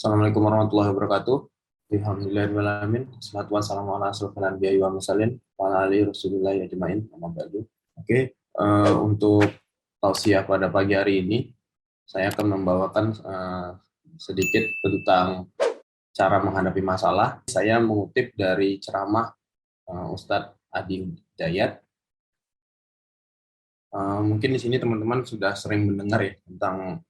Assalamualaikum warahmatullahi wabarakatuh. Alhamdulillahirrahmanirrahim. Wassalatu wassalamu ala asrofil anbiya'i wa mursalin wa ala alihi rasulillahi ajma'in. Amma ba'du. Oke, untuk tausiah pada pagi hari ini, saya akan membawakan sedikit tentang cara menghadapi masalah. Saya mengutip dari ceramah Ustadz Adi Hidayat. Mungkin di sini teman-teman sudah sering mendengar ya tentang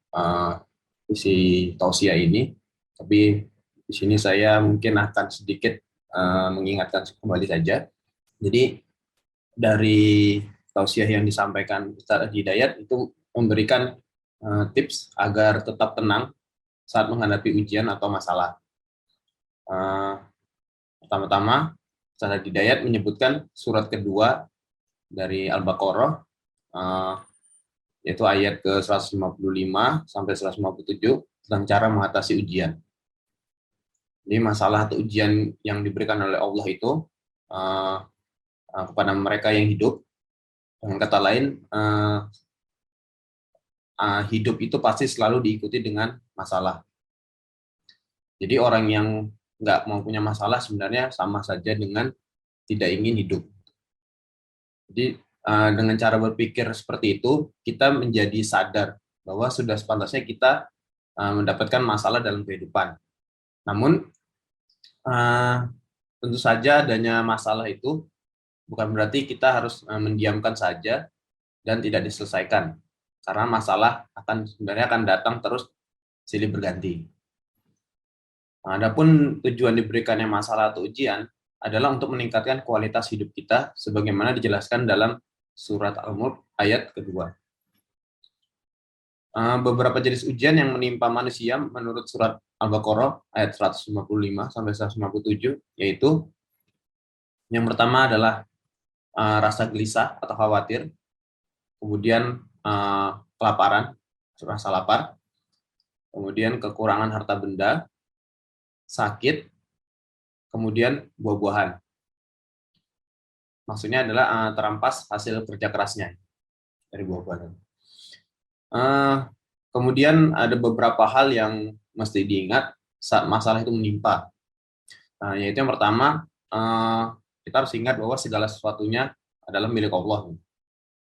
isi tausiah ini, tapi di sini saya mungkin akan sedikit mengingatkan kembali saja. Jadi dari tausiah yang disampaikan Ustadz Hidayat itu memberikan tips agar tetap tenang saat menghadapi ujian atau masalah. Pertama-tama, Ustadz Hidayat menyebutkan surat kedua dari Al-Baqarah, yaitu ayat ke 155 sampai 157 tentang cara mengatasi ujian. Jadi masalah atau ujian yang diberikan oleh Allah itu kepada mereka yang hidup. Dengan kata lain, hidup itu pasti selalu diikuti dengan masalah. Jadi orang yang nggak mau punya masalah sebenarnya sama saja dengan tidak ingin hidup. Jadi dengan cara berpikir seperti itu, kita menjadi sadar bahwa sudah sepantasnya kita mendapatkan masalah dalam kehidupan. Namun, tentu saja adanya masalah itu bukan berarti kita harus mendiamkan saja dan tidak diselesaikan. Karena masalah sebenarnya akan datang terus silih berganti. Adapun tujuan diberikannya masalah atau ujian adalah untuk meningkatkan kualitas hidup kita sebagaimana dijelaskan dalam surat Al-Mulk ayat kedua. Beberapa jenis ujian yang menimpa manusia menurut surat Al-Baqarah ayat 155 sampai 157 yaitu yang pertama adalah rasa gelisah atau khawatir, kemudian kelaparan, rasa lapar, kemudian kekurangan harta benda, sakit, kemudian buah-buahan. Maksudnya adalah terampas hasil kerja kerasnya dari buah-buahan. Kemudian ada beberapa hal yang mesti diingat saat masalah itu menimpa. Yaitu yang pertama, kita harus ingat bahwa segala sesuatunya adalah milik Allah.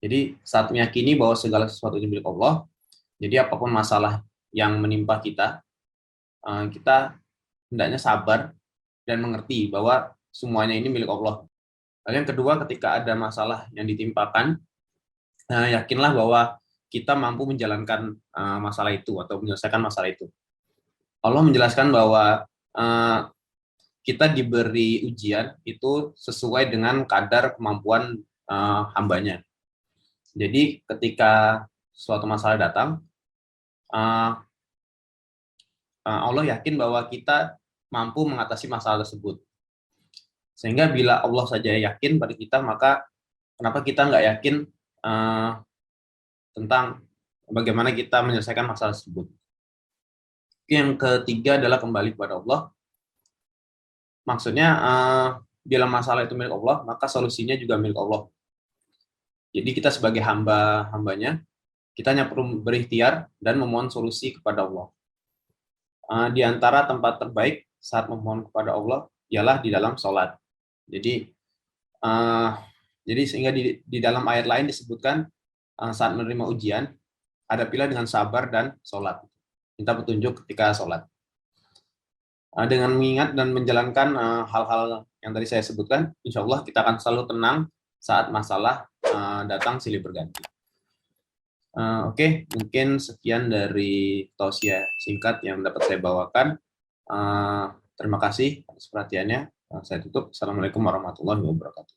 Jadi saat meyakini bahwa segala sesuatunya milik Allah, jadi apapun masalah yang menimpa kita, kita hendaknya sabar dan mengerti bahwa semuanya ini milik Allah. Lalu yang kedua, ketika ada masalah yang ditimpakan, yakinlah bahwa kita mampu menjalankan masalah itu atau menyelesaikan masalah itu. Allah menjelaskan bahwa kita diberi ujian itu sesuai dengan kadar kemampuan hambanya. Jadi ketika suatu masalah datang, Allah yakin bahwa kita mampu mengatasi masalah tersebut. Sehingga bila Allah saja yakin pada kita, maka kenapa kita nggak yakin tentang bagaimana kita menyelesaikan masalah tersebut. Yang ketiga adalah kembali kepada Allah. Maksudnya, bila masalah itu milik Allah, maka solusinya juga milik Allah. Jadi kita sebagai hambanya, kita hanya perlu berikhtiar dan memohon solusi kepada Allah. Di antara tempat terbaik saat memohon kepada Allah ialah di dalam sholat. Jadi sehingga di dalam ayat lain disebutkan saat menerima ujian, hadapilah dengan sabar dan sholat. Minta petunjuk ketika sholat. Dengan mengingat dan menjalankan hal-hal yang tadi saya sebutkan, insya Allah kita akan selalu tenang saat masalah datang silih berganti. Oke, mungkin sekian dari tausiah singkat yang dapat saya bawakan. Terima kasih atas perhatiannya. Saya tutup. Assalamualaikum warahmatullahi wabarakatuh.